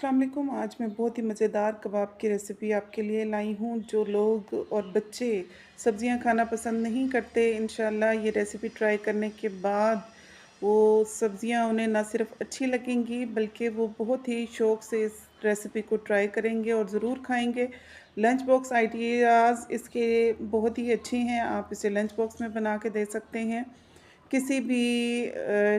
अस्सलाम वालेकुम। आज मैं बहुत ही मज़ेदार कबाब की रेसिपी आपके लिए लाई हूँ। जो लोग और बच्चे सब्ज़ियाँ खाना पसंद नहीं करते, इंशाल्लाह ये रेसिपी ट्राई करने के बाद वो सब्ज़ियाँ उन्हें ना सिर्फ़ अच्छी लगेंगी बल्कि वो बहुत ही शौक़ से इस रेसिपी को ट्राई करेंगे और ज़रूर खाएँगे। लंच बॉक्स आइडियाज़ इसके बहुत ही अच्छी हैं, आप इसे लंच बॉक्स में बना के दे सकते हैं। किसी भी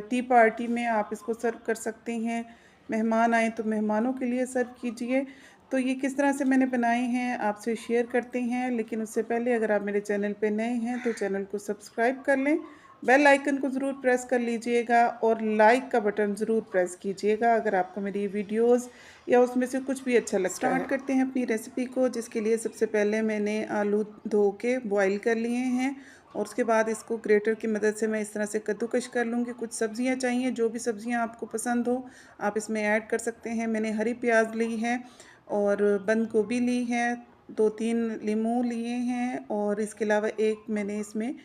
टी पार्टी में आप इसको सर्व कर सकते हैं। मेहमान आएँ तो मेहमानों के लिए सर्व कीजिए। तो ये किस तरह से मैंने बनाए हैं आपसे शेयर करते हैं, लेकिन उससे पहले अगर आप मेरे चैनल पे नए हैं तो चैनल को सब्सक्राइब कर लें। बेल आइकन को ज़रूर प्रेस कर लीजिएगा और लाइक का बटन ज़रूर प्रेस कीजिएगा अगर आपको मेरी वीडियोज़ या उसमें से कुछ भी अच्छा लगता है। स्टार्ट करते हैं अपनी रेसिपी को, जिसके लिए सबसे पहले मैंने आलू धो के बॉयल कर लिए हैं और उसके बाद इसको ग्रेटर की मदद से मैं इस तरह से कद्दूकश कर लूँगी। कुछ सब्जियाँ चाहिए, जो भी सब्जियाँ आपको पसंद हो आप इसमें ऐड कर सकते हैं। मैंने हरी प्याज ली है और बंद गोभी ली है, 2-3 लीमू लिए हैं और इसके अलावा एक मैंने इसमें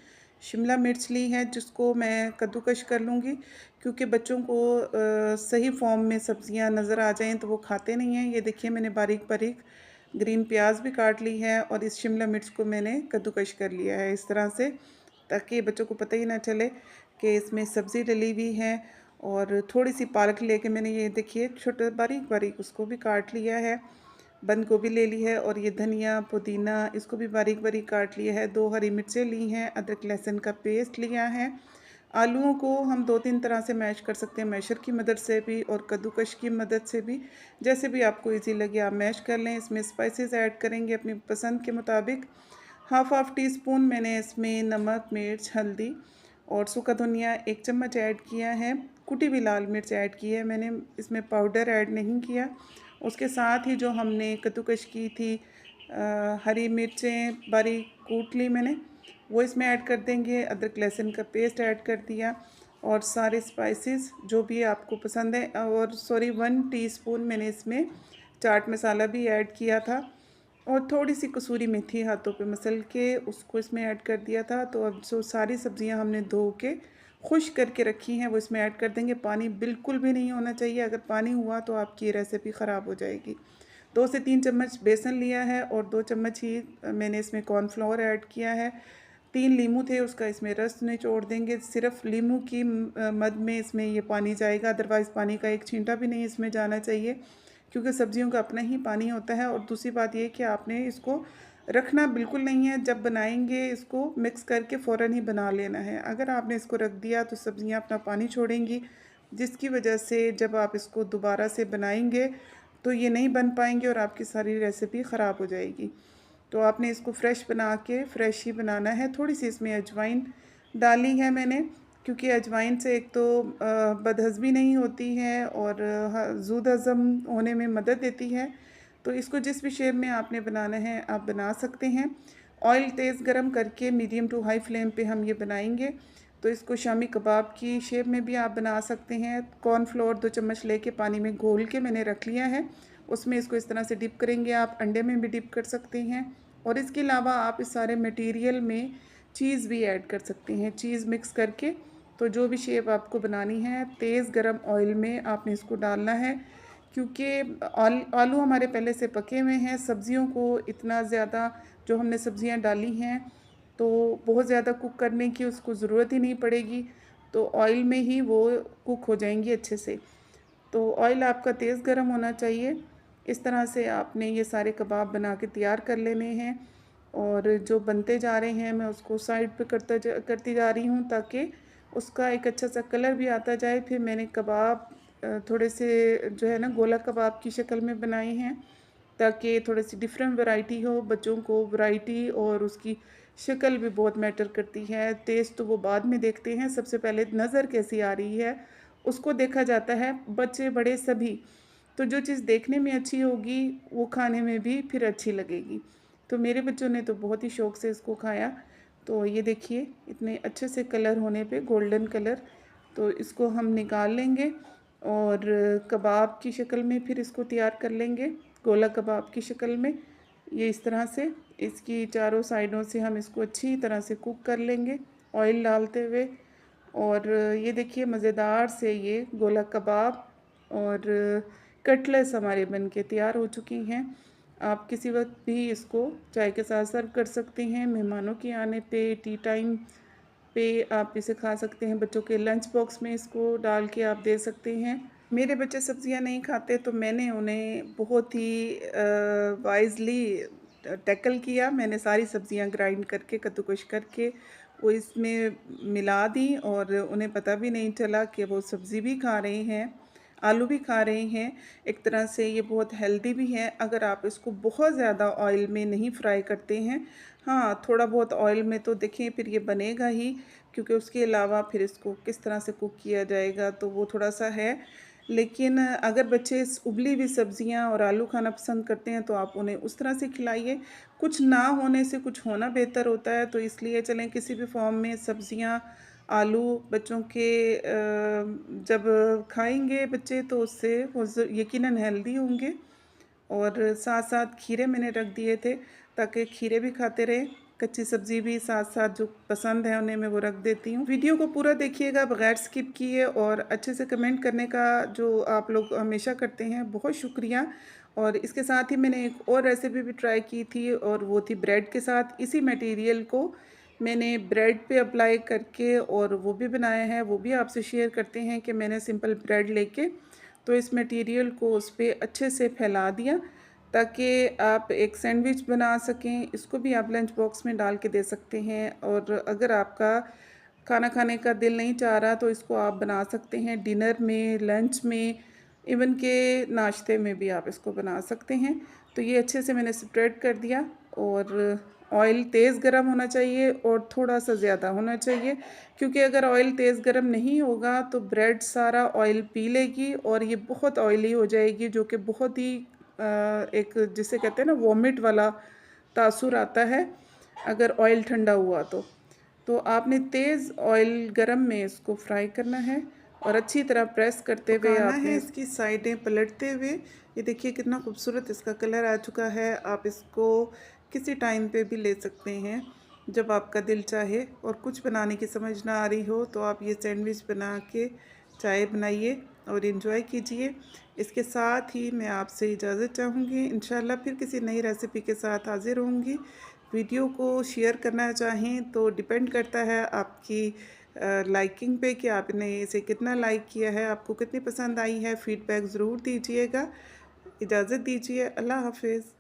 शिमला मिर्च ली है, जिसको मैं कद्दूकश कर लूँगी। क्योंकि बच्चों को सही फॉर्म में सब्जियाँ नज़र आ जाएँ तो वो खाते नहीं हैं। ये देखिए मैंने बारीक-बारीक ग्रीन प्याज भी काट ली है और इस शिमला मिर्च को मैंने कद्दूकश कर लिया है इस तरह से, ताकि बच्चों को पता ही ना चले कि इसमें सब्ज़ी डली हुई है। और थोड़ी-सी पालक लेके मैंने ये देखिए छोटा बारीक-बारीक उसको भी काट लिया है। बंद गोभी ले ली है और ये धनिया, पुदीना इसको भी बारीक-बारीक काट लिया है। 2 हरी मिर्चें ली हैं, अदरक लहसुन का पेस्ट लिया है। आलूओं को हम 2-3 तरह से मैश कर सकते हैं, मैशर की मदद से भी और कद्दूकश की मदद से भी, जैसे भी आपको ईज़ी लगे आप मैश कर लें। इसमें स्पाइसेस ऐड करेंगे अपनी पसंद के मुताबिक। हाफ़ टी स्पून मैंने इसमें नमक, मिर्च, हल्दी और सूखा धनिया 1 चम्मच ऐड किया है। कुटी हुई लाल मिर्च ऐड की है मैंने, इसमें पाउडर ऐड नहीं किया। उसके साथ ही जो हमने कद्दूकश की थी हरी मिर्चें बारीक कूट ली मैंने, वो इसमें ऐड कर देंगे। अदरक लहसुन का पेस्ट ऐड कर दिया और सारे स्पाइसेस जो भी आपको पसंद है, और सॉरी 1 टीस्पून मैंने इसमें चाट मसाला भी ऐड किया था और थोड़ी-सी कसूरी मेथी हाथों पे मसल के उसको इसमें ऐड कर दिया था। तो अब जो सारी सब्जियां हमने धो के खुश्क करके रखी हैं वो इसमें ऐड कर देंगे। पानी बिल्कुल भी नहीं होना चाहिए, अगर पानी हुआ तो आपकी ये रेसिपी ख़राब हो जाएगी। 2 से 3 चम्मच बेसन लिया है और 2 चम्मच ही मैंने इसमें कॉर्नफ्लोर ऐड किया है। 3 लीमू थे, उसका इसमें रस निचोड़ देंगे। सिर्फ़ लीमू की मध में इसमें ये पानी जाएगा, अदरवाइज़ पानी का एक छींटा भी नहीं इसमें जाना चाहिए, क्योंकि सब्जियों का अपना ही पानी होता है। और दूसरी बात ये कि आपने इसको रखना बिल्कुल नहीं है, जब बनाएंगे इसको मिक्स करके फ़ौरन ही बना लेना है। अगर आपने इसको रख दिया तो सब्जियां अपना पानी छोड़ेंगी, जिसकी वजह से जब आप इसको दोबारा से बनाएंगे तो ये नहीं बन पाएंगे और आपकी सारी रेसिपी ख़राब हो जाएगी। तो आपने इसको फ्रेश बना के फ्रेश ही बनाना है। थोड़ी-सी इसमें अजवाइन डाली है मैंने, क्योंकि अजवाइन से एक तो बदहज़मी नहीं होती है और ज़ूद हज़म होने में मदद देती है। तो इसको जिस भी शेप में आपने बनाना है आप बना सकते हैं। ऑयल तेज़ गरम करके मीडियम टू हाई फ्लेम पे हम ये बनाएंगे। तो इसको शामी कबाब की शेप में भी आप बना सकते हैं। कॉर्नफ्लोर 2 चम्मच लेके पानी में घोल के मैंने रख लिया है, उसमें इसको इस तरह से डिप करेंगे। आप अंडे में भी डिप कर सकते हैं और इसके अलावा आप इस सारे मटेरियल में चीज़ भी ऐड कर सकते हैं, चीज़ मिक्स करके। तो जो भी शेप आपको बनानी है तेज़ गरम ऑयल में आपने इसको डालना है, क्योंकि आलू हमारे पहले से पके हुए हैं। सब्जियों को इतना ज़्यादा जो हमने सब्जियां डाली हैं तो बहुत ज़्यादा कुक करने की उसको ज़रूरत ही नहीं पड़ेगी, तो ऑयल में ही वो कुक हो जाएंगी अच्छे से। तो ऑयल आपका तेज़ गरम होना चाहिए। इस तरह से आपने ये सारे कबाब बना के तैयार कर लेने हैं और जो बनते जा रहे हैं मैं उसको साइड पे करती जा रही हूँ, ताकि उसका एक अच्छा सा कलर भी आता जाए। फिर मैंने कबाब थोड़े से जो है ना गोला कबाब की शक्ल में बनाए हैं, ताकि थोड़ी सी डिफरेंट वैरायटी हो। बच्चों को वैरायटी और उसकी शक्ल भी बहुत मैटर करती है। टेस्ट तो वो बाद में देखते हैं, सबसे पहले नज़र कैसी आ रही है उसको देखा जाता है, बच्चे बड़े सभी। तो जो चीज़ देखने में अच्छी होगी वो खाने में भी फिर अच्छी लगेगी। तो मेरे बच्चों ने तो बहुत ही शौक़ से इसको खाया। तो ये देखिए इतने अच्छे से कलर होने पे गोल्डन कलर, तो इसको हम निकाल लेंगे और कबाब की शक्ल में फिर इसको तैयार कर लेंगे, गोला कबाब की शक्ल में। ये इस तरह से इसकी चारों साइडों से हम इसको अच्छी तरह से कुक कर लेंगे ऑयल डालते हुए। और ये देखिए मज़ेदार से ये गोला कबाब और कटलेट्स हमारे बन के तैयार हो चुकी हैं। आप किसी वक़्त भी इसको चाय के साथ सर्व कर सकते हैं। मेहमानों के आने पे, टी टाइम पे आप इसे खा सकते हैं। बच्चों के लंच बॉक्स में इसको डाल के आप दे सकते हैं। मेरे बच्चे सब्ज़ियाँ नहीं खाते तो मैंने उन्हें बहुत ही वाइज़ली टैकल किया। मैंने सारी सब्ज़ियाँ ग्राइंड करके, कद्दूकश करके वो इसमें मिला दी और उन्हें पता भी नहीं चला कि वो सब्ज़ी भी खा रहे हैं, आलू भी खा रहे हैं। एक तरह से ये बहुत हेल्दी भी है अगर आप इसको बहुत ज़्यादा ऑयल में नहीं फ्राई करते हैं। हाँ, थोड़ा बहुत ऑयल में तो देखिए फिर ये बनेगा ही, क्योंकि उसके अलावा फिर इसको किस तरह से कुक किया जाएगा तो वो थोड़ा-सा है। लेकिन अगर बच्चे उबली हुई सब्ज़ियाँ और आलू खाना पसंद करते हैं तो आप उन्हें उस तरह से खिलाइए। कुछ ना होने से कुछ होना बेहतर होता है, तो इसलिए चलें किसी भी फ़ॉर्म में सब्ज़ियाँ, आलू बच्चों के जब खाएँगे बच्चे तो उससे वो यकीनन हेल्दी होंगे। और साथ-साथ खीरे मैंने रख दिए थे ताकि खीरे भी खाते रहें। कच्ची सब्ज़ी भी साथ-साथ जो पसंद है उन्हें मैं वो रख देती हूँ। वीडियो को पूरा देखिएगा बगैर स्किप किए और अच्छे से कमेंट करने का जो आप लोग हमेशा करते हैं, बहुत शुक्रिया। और इसके साथ ही मैंने एक और रेसिपी भी ट्राई की थी और वो थी ब्रेड के साथ। इसी मटीरियल को मैंने ब्रेड पे अप्लाई करके और वो भी बनाया है, वो भी आपसे शेयर करते हैं कि मैंने सिंपल ब्रेड लेके तो इस मटेरियल को उस पे अच्छे से फैला दिया ताकि आप एक सैंडविच बना सकें। इसको भी आप लंच बॉक्स में डाल के दे सकते हैं और अगर आपका खाना खाने का दिल नहीं चाह रहा तो इसको आप बना सकते हैं डिनर में, लंच में, इवन के नाश्ते में भी आप इसको बना सकते हैं। तो ये अच्छे से मैंने स्प्रेड कर दिया और ऑयल तेज़ गरम होना चाहिए और थोड़ा-सा ज़्यादा होना चाहिए, क्योंकि अगर ऑयल तेज़ गरम नहीं होगा तो ब्रेड सारा ऑयल पी लेगी और ये बहुत ऑयली हो जाएगी, जो कि बहुत ही एक जिसे कहते हैं ना वॉमिट वाला तासुर आता है अगर ऑयल ठंडा हुआ तो। तो आपने तेज़ ऑयल गरम में इसको फ्राई करना है और अच्छी तरह प्रेस करते हुए पकाना है, आपने इसकी साइडें पलटते हुए। ये देखिए कितना खूबसूरत इसका कलर आ चुका है। आप इसको किसी टाइम पे भी ले सकते हैं जब आपका दिल चाहे और कुछ बनाने की समझ ना आ रही हो तो आप ये सैंडविच बना के चाय बनाइए और एंजॉय कीजिए। इसके साथ ही मैं आपसे इजाज़त चाहूँगी। इंशाल्लाह फिर किसी नई रेसिपी के साथ हाज़िर होंगी। वीडियो को शेयर करना चाहें तो डिपेंड करता है आपकी लाइकिंग पे कि आपने इसे कितना लाइक किया है, आपको कितनी पसंद आई है। फीडबैक ज़रूर दीजिएगा। इजाज़त दीजिए। अल्लाह हाफ़िज़।